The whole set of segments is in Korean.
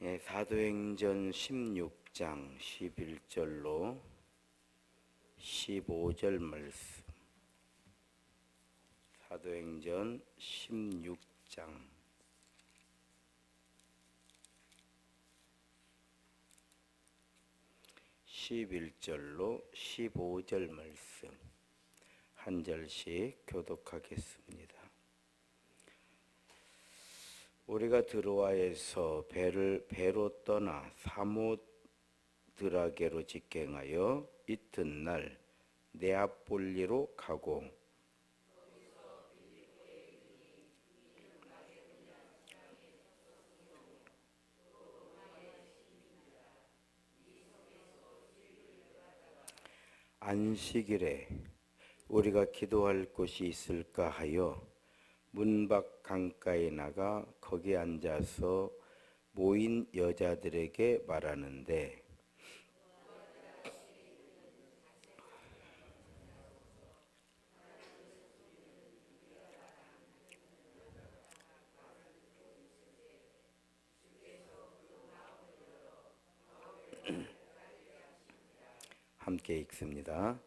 사도행전 16장 11절로 15절 말씀. 사도행전 16장 11절로 15절 말씀 한 절씩 교독하겠습니다. 우리가 드로아에서 배로 떠나 사모드라게로 직행하여 이튿날 네아폴리로 가고 안식일에 우리가 기도할 곳이 있을까 하여 문 밖 강가에 나가 거기 앉아서 모인 여자들에게 말하는데 함께 읽습니다.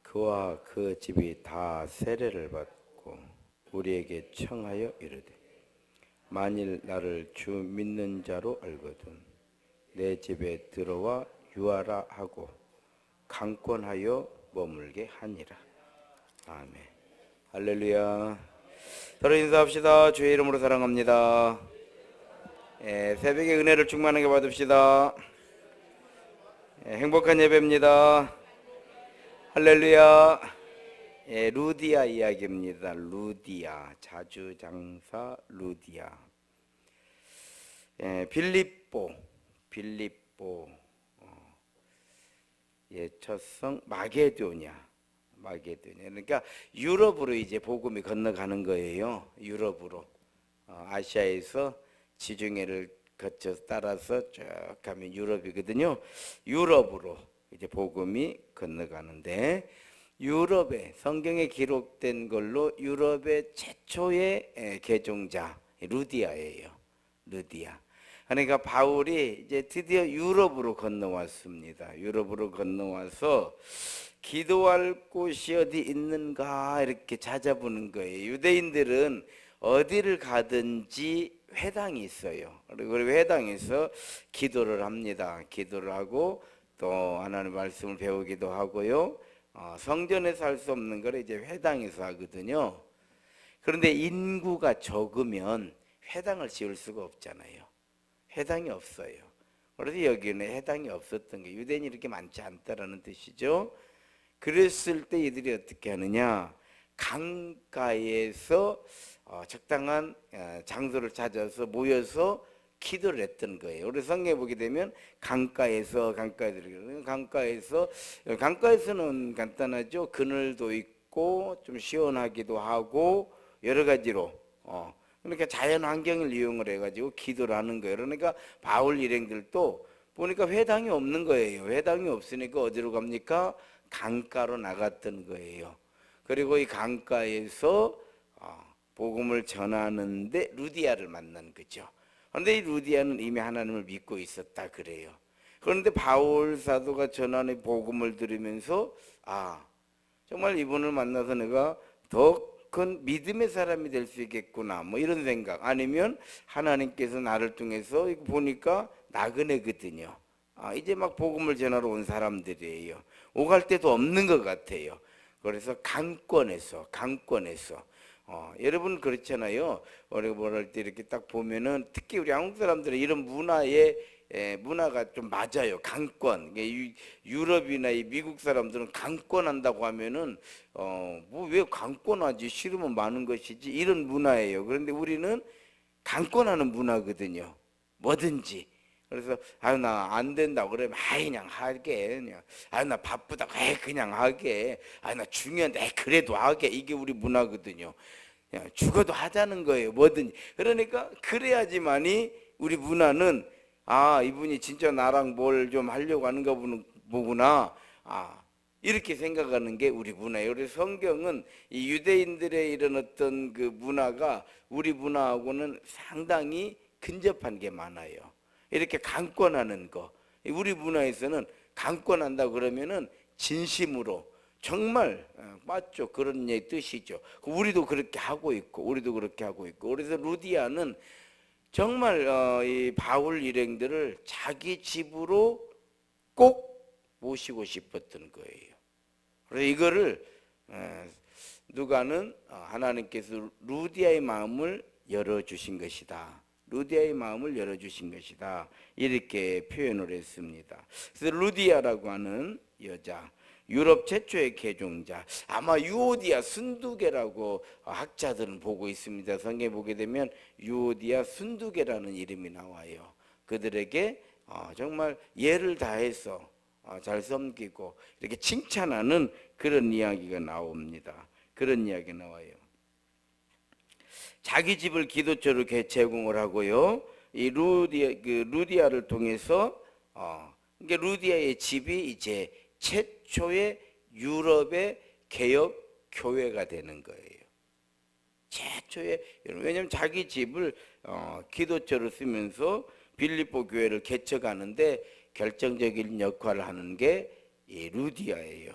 그와 그 집이 다 세례를 받고 우리에게 청하여 이르되 만일 나를 주 믿는 자로 알거든 내 집에 들어와 유하라 하고 강권하여 머물게 하니라. 아멘. 할렐루야. 서로 인사합시다. 주의 이름으로 사랑합니다. 새벽에 은혜를 충만하게 받읍시다. 행복한 예배입니다. 할렐루야. 루디아 이야기입니다. 루디아, 자주장사 루디아. 빌립보 첫성 마게도냐. 그러니까 유럽으로 이제 복음이 건너가는 거예요. 유럽으로. 아시아에서 지중해를 거쳐서 따라서 쭉 가면 유럽이거든요. 유럽으로 이제 복음이 건너가는데 유럽에 성경에 기록된 걸로 유럽의 최초의 개종자 루디아예요. 루디아. 그러니까 바울이 이제 드디어 유럽으로 건너왔습니다. 유럽으로 건너와서 기도할 곳이 어디 있는가 이렇게 찾아보는 거예요. 유대인들은 어디를 가든지 회당이 있어요. 그리고 회당에서 기도를 합니다. 기도를 하고 또 하나님의 말씀을 배우기도 하고요. 성전에서 할 수 없는 걸 이제 회당에서 하거든요. 그런데 인구가 적으면 회당을 지을 수가 없잖아요. 회당이 없어요. 그래서 여기는 회당이 없었던 게 유대인이 이렇게 많지 않다라는 뜻이죠. 그랬을 때 이들이 어떻게 하느냐? 강가에서 적당한 장소를 찾아서 모여서 기도를 했던 거예요. 우리 성경에 보게 되면 강가에서는 간단하죠. 그늘도 있고 좀 시원하기도 하고 여러 가지로 그러니까 자연 환경을 이용을 해가지고 기도를 하는 거예요. 그러니까 바울 일행들도 보니까 회당이 없는 거예요. 회당이 없으니까 어디로 갑니까? 강가로 나갔던 거예요. 그리고 이 강가에서 복음을 전하는데 루디아를 만난 거죠. 그런데 이 루디아는 이미 하나님을 믿고 있었다 그래요. 그런데 바울 사도가 전하는 복음을 들으면서 정말 이분을 만나서 내가 더 큰 믿음의 사람이 될 수 있겠구나 뭐 이런 생각, 아니면 하나님께서 나를 통해서 이거 보니까 나그네거든요. 이제 막 복음을 전하러 온 사람들이에요. 오갈 데도 없는 것 같아요. 그래서 강권에서 여러분 그렇잖아요. 우리가 뭐랄 때 이렇게 딱 보면은 특히 우리 한국 사람들은 이런 문화가 좀 맞아요. 강권. 유럽이나 이 미국 사람들은 강권한다고 하면은 뭐 왜 강권하지? 싫으면 많은 것이지. 이런 문화예요. 그런데 우리는 강권하는 문화거든요. 뭐든지. 그래서 나 안 된다고 그러면 그냥 하게, 그냥 나 바쁘다 그냥 하게, 나 중요한데 그래도 하게. 이게 우리 문화거든요. 그냥 죽어도 하자는 거예요. 뭐든지. 그러니까 그래야지만이 우리 문화는 이분이 진짜 나랑 뭘 좀 하려고 하는가 보구나. 이렇게 생각하는 게 우리 문화예요. 그래서 성경은 이 유대인들의 이런 어떤 그 문화가 우리 문화하고는 상당히 근접한 게 많아요. 이렇게 강권하는 거. 우리 문화에서는 강권한다 그러면은 진심으로 정말 맞죠. 그런 뜻이죠. 우리도 그렇게 하고 있고 그래서 루디아는 정말 이 바울 일행들을 자기 집으로 꼭 모시고 싶었던 거예요. 그래서 이거를 누가는 하나님께서 루디아의 마음을 열어주신 것이다. 루디아의 마음을 열어주신 것이다. 이렇게 표현을 했습니다. 그래서 루디아라고 하는 여자, 유럽 최초의 개종자, 아마 유오디아 순두개라고 학자들은 보고 있습니다. 성경에 보게 되면 유오디아 순두개라는 이름이 나와요. 그들에게 정말 예를 다해서 잘 섬기고 이렇게 칭찬하는 그런 이야기가 나옵니다. 그런 이야기 나와요. 자기 집을 기도처로 제공을 하고요. 이 루디아를 통해서 그러니까 루디아의 집이 이제 최초의 유럽의 개혁 교회가 되는 거예요. 최초의, 왜냐하면 자기 집을 기도처로 쓰면서 빌립보 교회를 개척하는데 결정적인 역할을 하는 게 이 루디아예요.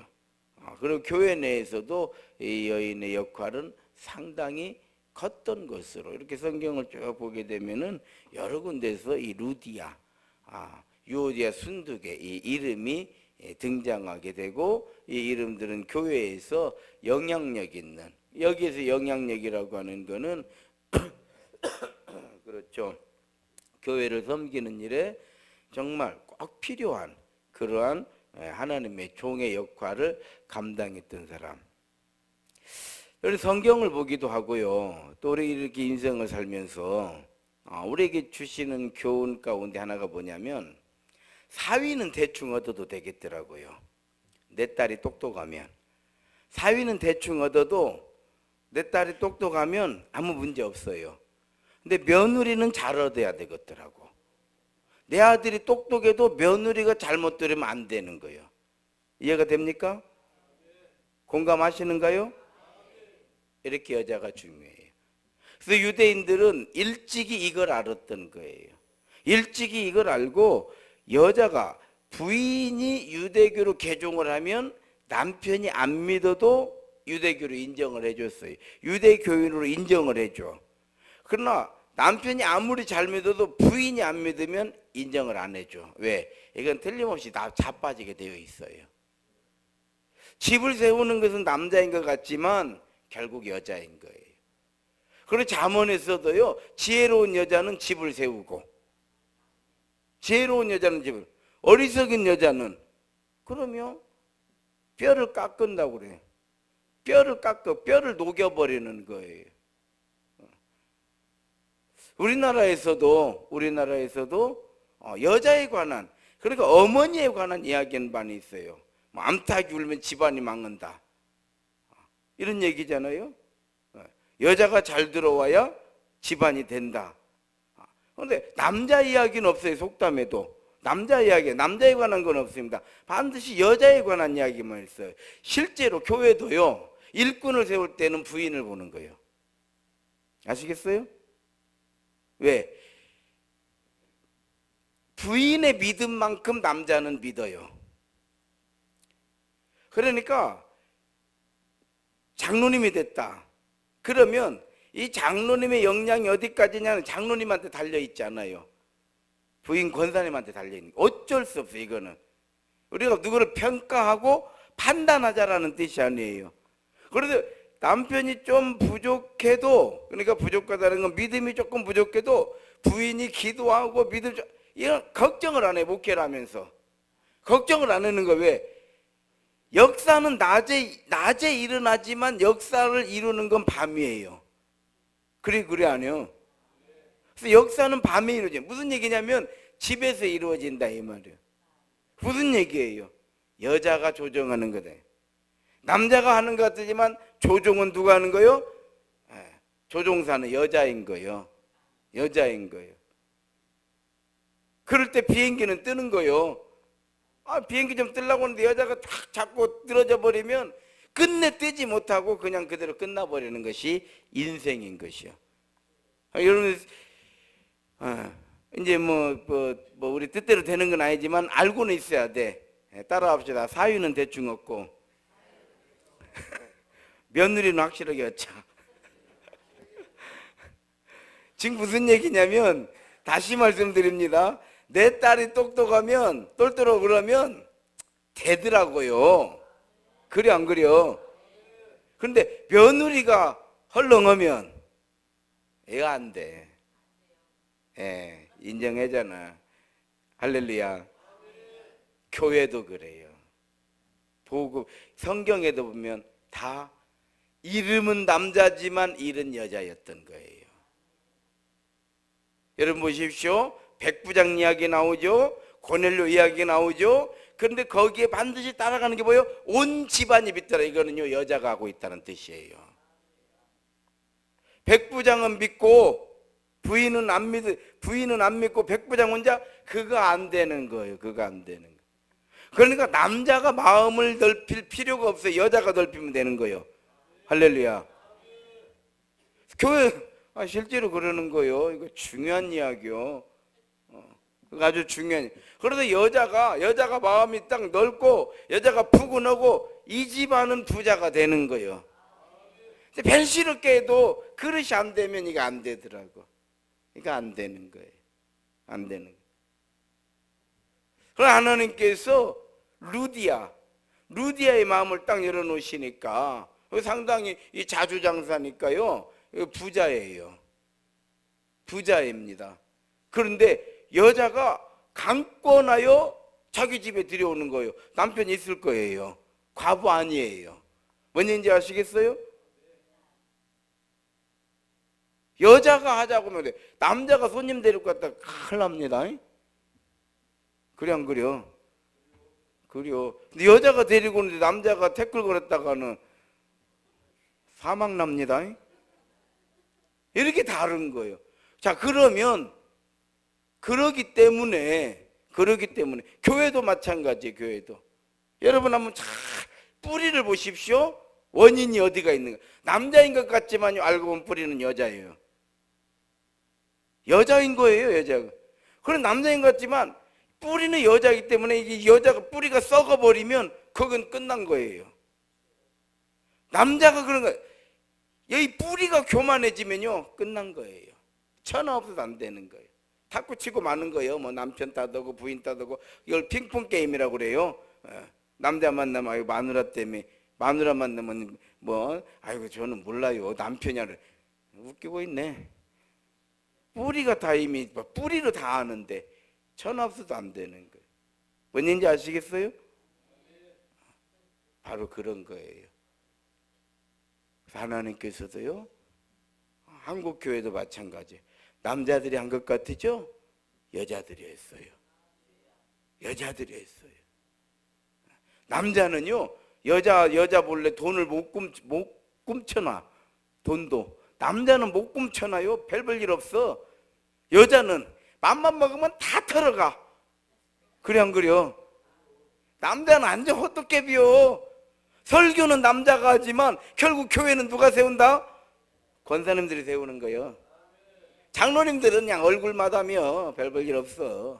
그리고 교회 내에서도 이 여인의 역할은 상당히 컸던 것으로 이렇게 성경을 쭉 보게 되면은 여러 군데서 이 루디아, 유오디아 순두개 이 이름이 등장하게 되고, 이 이름들은 교회에서 영향력 있는, 여기에서 영향력이라고 하는 거는 그렇죠, 교회를 섬기는 일에 정말 꼭 필요한 그러한 하나님의 종의 역할을 감당했던 사람. 성경을 보기도 하고요. 또 우리 이렇게 인생을 살면서 우리에게 주시는 교훈 가운데 하나가 뭐냐면, 사위는 대충 얻어도 되겠더라고요. 내 딸이 똑똑하면. 사위는 대충 얻어도 내 딸이 똑똑하면 아무 문제 없어요. 근데 며느리는 잘 얻어야 되겠더라고. 내 아들이 똑똑해도 며느리가 잘못 들으면 안 되는 거예요. 이해가 됩니까? 공감하시는가요? 이렇게 여자가 중요해요. 그래서 유대인들은 일찍이 이걸 알았던 거예요. 일찍이 이걸 알고 여자가 부인이 유대교로 개종을 하면 남편이 안 믿어도 유대교로 인정을 해줬어요. 유대교인으로 인정을 해줘. 그러나 남편이 아무리 잘 믿어도 부인이 안 믿으면 인정을 안 해줘. 왜? 이건 틀림없이 다 자빠지게 되어 있어요. 집을 세우는 것은 남자인 것 같지만 결국 여자인 거예요. 그리고 잠언에서도요, 지혜로운 여자는 집을 세우고, 지혜로운 여자는 집을, 어리석은 여자는 그러면 뼈를 깎은다고 그래요. 뼈를 녹여버리는 거예요. 우리나라에서도 여자에 관한, 그러니까 어머니에 관한 이야기는 많이 있어요. 암탉이 울면 집안이 망한다, 이런 얘기잖아요. 여자가 잘 들어와야 집안이 된다. 그런데 남자 이야기는 없어요. 속담에도 남자에 관한 건 없습니다. 반드시 여자에 관한 이야기만 있어요. 실제로 교회도요, 일꾼을 세울 때는 부인을 보는 거예요. 아시겠어요? 왜? 부인의 믿음만큼 남자는 믿어요. 그러니까 장로님이 됐다 그러면 이 장로님의 역량이 어디까지냐는 장로님한테 달려있잖아요. 부인 권사님한테 달려있는 거. 어쩔 수 없어요. 이거는 우리가 누구를 평가하고 판단하자라는 뜻이 아니에요. 그래서 남편이 좀 부족해도, 그러니까 부족하다는 건 믿음이 조금 부족해도 부인이 기도하고 이런 걱정을 안 해. 목회를 하면서 걱정을 안 하는 거. 왜? 역사는 낮에 일어나지만 역사를 이루는 건 밤이에요. 그래 안 해요? 그래서 역사는 밤에 이루어져요. 무슨 얘기냐면 집에서 이루어진다 이 말이에요. 무슨 얘기예요? 여자가 조정하는 거다. 남자가 하는 것 같지만 조종은 누가 하는 거예요? 조종사는 여자인 거예요. 그럴 때 비행기는 뜨는 거예요. 비행기 좀 뜨려고 하는데 여자가 탁 잡고 떨어져 버리면 끝내 뜨지 못하고 그냥 그대로 끝나버리는 것이 인생인 것이요. 여러분, 이제 우리 뜻대로 되는 건 아니지만 알고는 있어야 돼. 따라합시다. 사위는 대충 없고 며느리는 확실하게 얻자. 지금 무슨 얘기냐면 다시 말씀드립니다. 내 딸이 똑똑하면 똘똘하고 그러면 되더라고요. 그래 안 그래요? 그런데 며느리가 헐렁하면 애가 안 돼. 예, 인정하잖아. 할렐루야. 교회도 그래요. 보고 성경에도 보면 다 이름은 남자지만 일은 여자였던 거예요. 여러분 보십시오. 백부장 이야기 나오죠. 고넬료 이야기 나오죠. 그런데 거기에 반드시 따라가는 게 뭐예요? 온 집안이 믿더라. 이거는요 여자가 하고 있다는 뜻이에요. 백부장은 믿고 부인은 안 믿고 백부장 혼자 그거 안 되는 거예요. 그거 안 되는 거예요. 그러니까 남자가 마음을 넓힐 필요가 없어요. 여자가 넓히면 되는 거예요. 할렐루야. 교회 실제로 그러는 거예요. 이거 중요한 이야기요. 아주 중요한. 그래서 여자가 마음이 딱 넓고 여자가 푸근하고 이 집안은 부자가 되는 거예요. 벨시럽게 해도 그릇이 안 되면 이거 안 되더라고. 이거 안 되는 거예요. 안 되는 거예요. 그럼 하나님께서 루디아의 마음을 딱 열어놓으시니까 상당히 이 자주장사니까요 부자예요. 부자입니다. 그런데 여자가 강권하여 자기 집에 들여오는 거예요. 남편이 있을 거예요. 과부 아니에요. 뭔지 아시겠어요? 여자가 하자고 하면 돼. 남자가 손님 데리고 갔다 큰일 납니다. 그래 안 그래요? 그래요. 근데 여자가 데리고 오는데 남자가 태클 걸었다가는 사망 납니다. 이렇게 다른 거예요. 자, 그러면 그러기 때문에 교회도 마찬가지예요. 교회도 여러분 한번 잘 뿌리를 보십시오. 원인이 어디가 있는가? 남자인 것 같지만요 알고 보면 뿌리는 여자예요. 여자인 거예요. 여자가. 그런 남자인 것 같지만 뿌리는 여자이기 때문에 이 여자가 뿌리가 썩어버리면 그건 끝난 거예요. 남자가 그런 거예요. 여기 뿌리가 교만해지면요 끝난 거예요. 천하 없어도 안 되는 거예요. 탁구 치고 마는 거예요. 뭐 남편 따르고 부인 따르고 이걸 핑퐁 게임이라고 그래요. 남자 만나면 아유 마누라 때문에 마누라 만나면 뭐 아이고 저는 몰라요 남편이야. 웃기고 있네. 뿌리가 다 이미 뿌리로 다 아는데 천하 없어도 안 되는 거예요. 뭔지 아시겠어요? 바로 그런 거예요. 하나님께서도요 한국 교회도 마찬가지예요. 남자들이 한 것 같으죠? 여자들이 했어요. 여자들이 했어요. 남자는요 여자 몰래 돈을 못 꿈쳐놔. 돈도 남자는 못 꿈쳐놔요. 별볼 일 없어. 여자는 맘만 먹으면 다 털어가. 그래 안 그래요? 남자는 완전 헛도깨비요. 설교는 남자가 하지만 결국 교회는 누가 세운다? 권사님들이 세우는 거예요. 장로님들은 그냥 얼굴마다며 별볼 일 없어.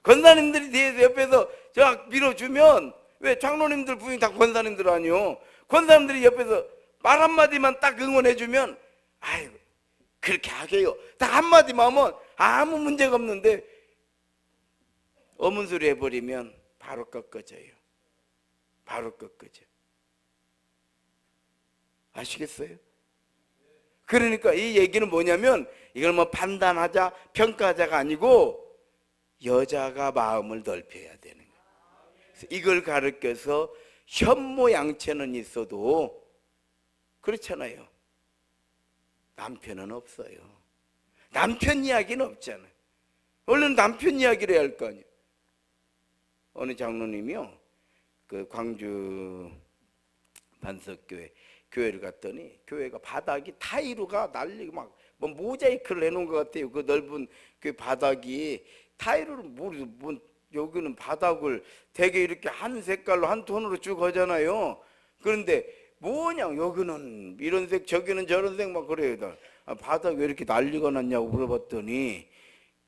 권사님들이 뒤에서 옆에서 쫙 밀어주면 왜 장로님들 부인 다 권사님들 아니요. 권사님들이 옆에서 말 한마디만 딱 응원해주면 아이고 그렇게 하게요. 딱 한마디만 하면 아무 문제가 없는데 어문소리 해버리면 바로 꺾어져요. 바로 꺾어져. 아시겠어요? 그러니까 이 얘기는 뭐냐면 이걸 뭐 판단하자 평가하자가 아니고 여자가 마음을 넓혀야 되는 거예요. 그래서 이걸 가르쳐서 현모양처는 있어도 그렇잖아요. 남편은 없어요. 남편 이야기는 없잖아요. 원래는 남편 이야기를 해야 할 거 아니에요. 어느 장로님이요 그 광주 반석교회 교회를 갔더니 교회가 바닥이 타이루가 날리고 막 뭐 모자이크를 해놓은 것 같아요. 그 넓은 그 바닥이 타이루를 뭐 여기는 바닥을 되게 이렇게 한 색깔로 한 톤으로 쭉 하잖아요. 그런데 뭐냐 여기는 이런 색 저기는 저런 색 막 그래요. 바닥 왜 이렇게 난리가 났냐고 물어봤더니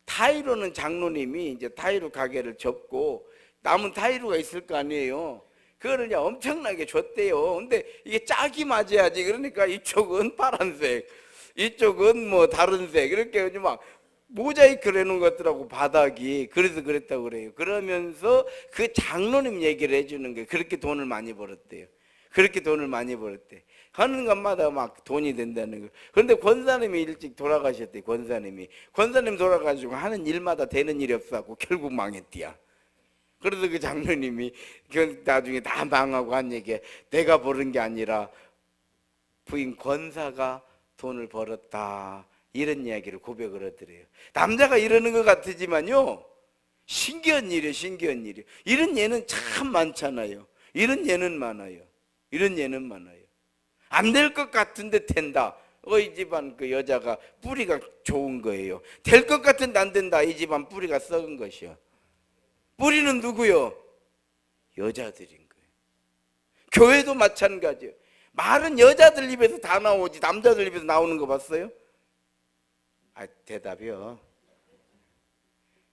타이로는 장로님이 이제 타이로 가게를 접고 남은 타이로가 있을 거 아니에요. 그거를 그냥 엄청나게 줬대요. 근데 이게 짝이 맞아야지. 그러니까 이쪽은 파란색, 이쪽은 뭐 다른 색, 이렇게 막 모자이크를 해놓은 것 같더라고, 바닥이. 그래서 그랬다고 그래요. 그러면서 그 장로님 얘기를 해주는 게 그렇게 돈을 많이 벌었대요. 그렇게 돈을 많이 벌었대. 하는 것마다 막 돈이 된다는 거. 그런데 권사님이 일찍 돌아가셨대. 권사님 돌아가지고 하는 일마다 되는 일이 없어갖고 결국 망했대야. 그래서 그 장로님이 나중에 다 망하고 한 얘기에, 내가 벌은 게 아니라 부인 권사가 돈을 벌었다, 이런 이야기를 고백을 하더래요. 남자가 이러는 것 같으지만요, 신기한 일이에요. 신기한 일이에요. 이런 예는 참 많잖아요. 이런 예는 많아요. 이런 예는 많아요. 안 될 것 같은데 된다. 이 집안 그 여자가 뿌리가 좋은 거예요. 될 것 같은데 안 된다. 이 집안 뿌리가 썩은 것이요. 뿌리는 누구요? 여자들인 거예요. 교회도 마찬가지예요. 말은 여자들 입에서 다 나오지 남자들 입에서 나오는 거 봤어요? 대답이요.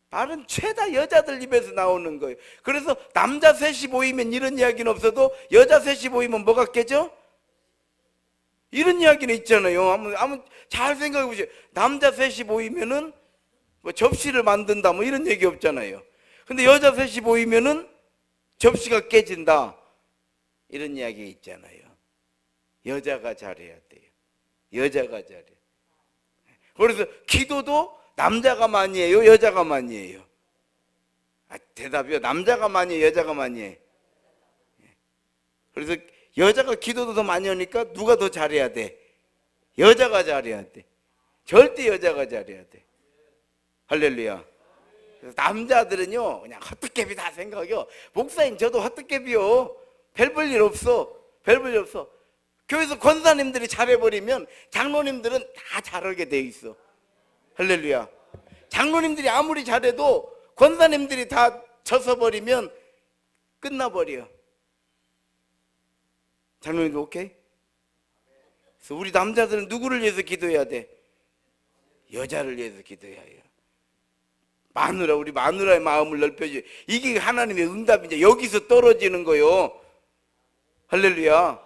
말은 죄다 여자들 입에서 나오는 거예요. 그래서 남자 셋이 모이면 이런 이야기는 없어도 여자 셋이 모이면 뭐가 깨져? 이런 이야기는 있잖아요. 한번 잘 생각해 보세요. 남자 셋이 모이면은 뭐 접시를 만든다 뭐 이런 얘기 없잖아요. 근데 여자 셋이 모이면은 접시가 깨진다, 이런 이야기 있잖아요. 여자가 잘해야 돼요. 여자가 잘해. 그래서 기도도 남자가 많이 해요, 여자가 많이 해요? 대답이요. 남자가 많이 해요, 여자가 많이 해? 그래서 여자가 기도도 더 많이 하니까 누가 더 잘해야 돼? 여자가 잘해야 돼. 절대 여자가 잘해야 돼. 할렐루야. 그래서 남자들은요 그냥 헛헛개비 다 생각해요. 목사님 저도 헛헛개비요. 별 볼 일 없어. 별 볼 일 없어. 교회에서 권사님들이 잘해버리면 장로님들은 다 잘하게 돼 있어. 할렐루야. 장로님들이 아무리 잘해도 권사님들이 다 져서버리면 끝나버려. 장로님도 오케이? 그래서 우리 남자들은 누구를 위해서 기도해야 돼? 여자를 위해서 기도해야 해요. 마누라, 우리 마누라의 마음을 넓혀줘. 이게 하나님의 응답이죠. 여기서 떨어지는 거요. 할렐루야.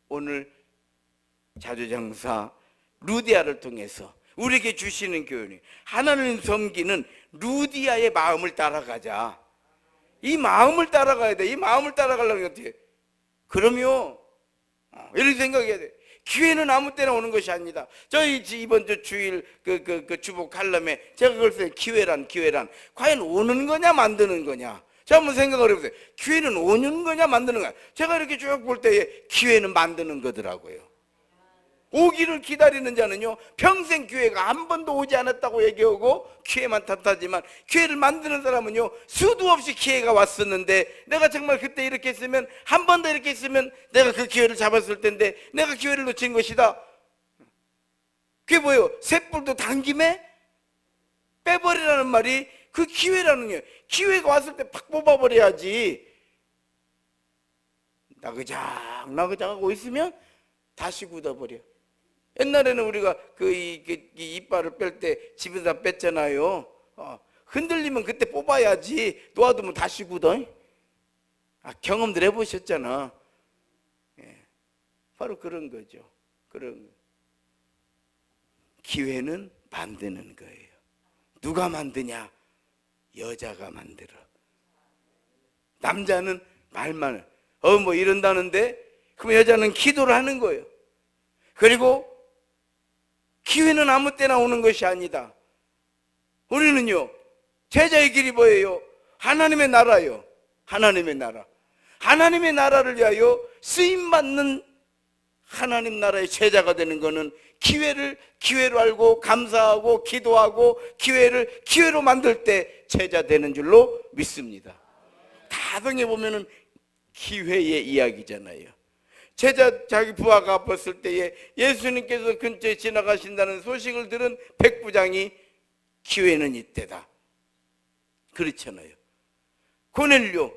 오늘 자주장사 루디아를 통해서 우리에게 주시는 교훈이, 하나님 섬기는 루디아의 마음을 따라가자. 이 마음을 따라가야 돼. 이 마음을 따라가려면 어떻게? 그럼요, 이렇게 생각해야 돼. 기회는 아무 때나 오는 것이 아니다. 저희 이번 주 주일 그 주보 칼럼에 제가 그걸 써요. 기회란 과연 오는 거냐 만드는 거냐. 제가 한번 생각을 해보세요. 기회는 오는 거냐 만드는 거냐. 제가 이렇게 쭉 볼 때에 기회는 만드는 거더라고요. 오기를 기다리는 자는요 평생 기회가 한 번도 오지 않았다고 얘기하고 기회만 탓하지만, 기회를 만드는 사람은요 수도 없이 기회가 왔었는데, 내가 정말 그때 이렇게 했으면, 한 번 더 이렇게 했으면 내가 그 기회를 잡았을 텐데 내가 기회를 놓친 것이다. 그게 뭐예요? 쇳불도 당김에 빼버리라는 말이 그 기회라는 거예요. 기회가 왔을 때 팍 뽑아버려야지. 나그작 하고 있으면 다시 굳어버려. 옛날에는 우리가 이 이빨을 뺄 때 집에서 뺐잖아요. 흔들리면 그때 뽑아야지. 놓아두면 다시 굳어. 경험들 해보셨잖아. 바로 그런 거죠. 그런 거. 기회는 만드는 거예요. 누가 만드냐? 여자가 만들어. 남자는 말만 뭐 이런다는데, 그럼 여자는 기도를 하는 거예요. 그리고 기회는 아무 때나 오는 것이 아니다. 우리는요 제자의 길이 뭐예요? 하나님의 나라요. 하나님의 나라. 하나님의 나라를 위하여 쓰임받는 하나님 나라의 제자가 되는 것은 기회를 기회로 알고 감사하고 기도하고 기회를 기회로 만들 때 제자 되는 줄로 믿습니다. 가정에 보면은 기회의 이야기잖아요. 제자 자기 부하가 아팠을 때에 예수님께서 근처에 지나가신다는 소식을 들은 백부장이 기회는 이때다. 그렇잖아요. 고넬료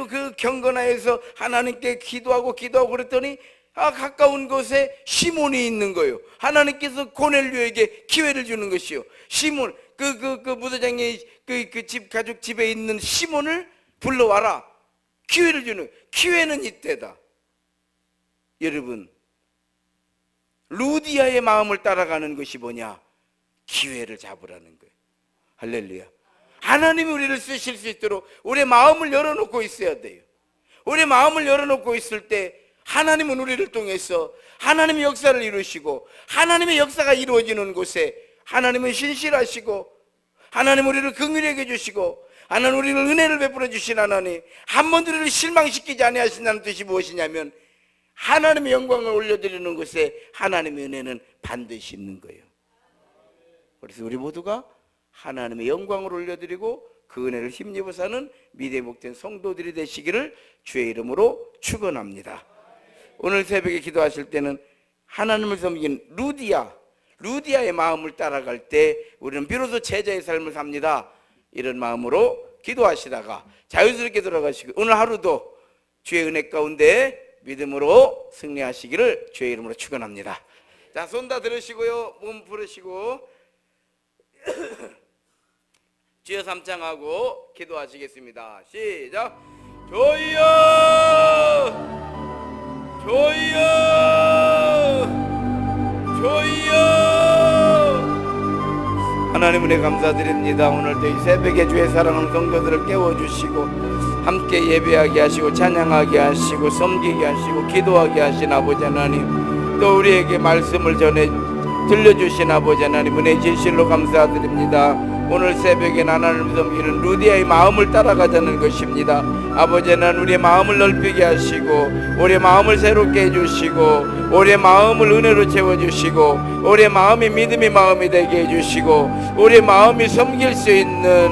그 경건하에서 하나님께 기도하고 그랬더니 가까운 곳에 시몬이 있는 거예요. 하나님께서 고넬료에게 기회를 주는 것이요. 시몬, 무도장의 집, 가족 집에 있는 시몬을 불러와라. 기회를 주는, 기회는 이때다. 여러분, 루디아의 마음을 따라가는 것이 뭐냐? 기회를 잡으라는 거예요. 할렐루야. 하나님이 우리를 쓰실 수 있도록 우리의 마음을 열어놓고 있어야 돼요. 우리의 마음을 열어놓고 있을 때 하나님은 우리를 통해서 하나님의 역사를 이루시고, 하나님의 역사가 이루어지는 곳에 하나님은 신실하시고, 하나님 우리를 긍휼히 여겨 주시고, 하나님 우리를 은혜를 베풀어 주신 하나님, 한 번도 우리를 실망시키지 아니하신다는 뜻이 무엇이냐면, 하나님의 영광을 올려드리는 곳에 하나님의 은혜는 반드시 있는 거예요. 그래서 우리 모두가 하나님의 영광을 올려드리고 그 은혜를 힘입어 사는 미래의 복된 성도들이 되시기를 주의 이름으로 축원합니다. 오늘 새벽에 기도하실 때는 하나님을 섬긴 루디아의 마음을 따라갈 때 우리는 비로소 제자의 삶을 삽니다. 이런 마음으로 기도하시다가 자유스럽게 들어가시고, 오늘 하루도 주의 은혜 가운데 믿음으로 승리하시기를 주의 이름으로 축원합니다. 자, 손 다 들으시고요, 몸 부르시고 주여 삼창하고 기도하시겠습니다. 시작. 주여, 주여, 주여. 하나님 은혜 감사드립니다. 오늘도 이 새벽에 주의 사랑하는 성도들을 깨워주시고 함께 예배하게 하시고 찬양하게 하시고 섬기게 하시고 기도하게 하신 아버지 하나님, 또 우리에게 말씀을 전해 들려주신 아버지 하나님 은혜 진실로 감사드립니다. 오늘 새벽엔 하나님을 섬기는 루디아의 마음을 따라가자는 것입니다. 아버지 하나님, 우리의 마음을 넓히게 하시고 우리의 마음을 새롭게 해주시고 우리의 마음을 은혜로 채워주시고 우리의 마음이 믿음의 마음이 되게 해주시고 우리의 마음이 섬길 수 있는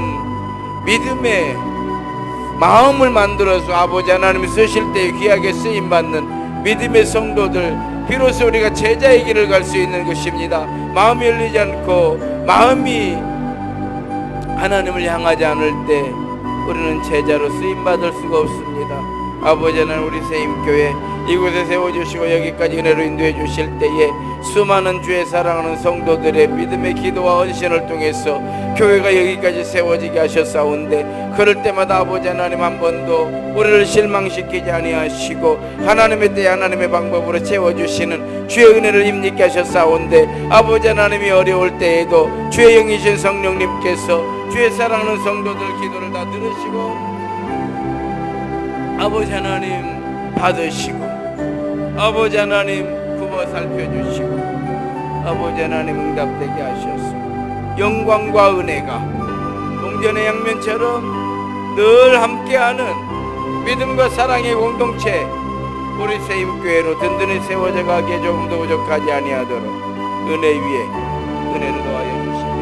믿음의 마음을 만들어서 아버지 하나님이 쓰실 때 귀하게 쓰임받는 믿음의 성도들, 비로소 우리가 제자의 길을 갈 수 있는 것입니다. 마음이 열리지 않고 마음이 하나님을 향하지 않을 때 우리는 제자로 쓰임받을 수가 없습니다. 아버지 하나님, 우리 세임교회 이곳에 세워주시고 여기까지 은혜로 인도해 주실 때에 수많은 주의 사랑하는 성도들의 믿음의 기도와 헌신을 통해서 교회가 여기까지 세워지게 하셨사온데, 그럴 때마다 아버지 하나님 한 번도 우리를 실망시키지 아니하시고 하나님의 때에 하나님의 방법으로 채워주시는 주의 은혜를 힘있게 하셨사온데, 아버지 하나님이 어려울 때에도 주의 영이신 성령님께서 주의 사랑하는 성도들 기도를 다 들으시고 아버지 하나님 받으시고 아버지 하나님 품어 살펴주시고 아버지 하나님 응답되게 하셨습니다. 영광과 은혜가 동전의 양면처럼 늘 함께하는 믿음과 사랑의 공동체 우리 세임교회로 든든히 세워져 가기에 조금도 부족하지 아니하도록 은혜 위에 은혜를 더하여 주시옵소서.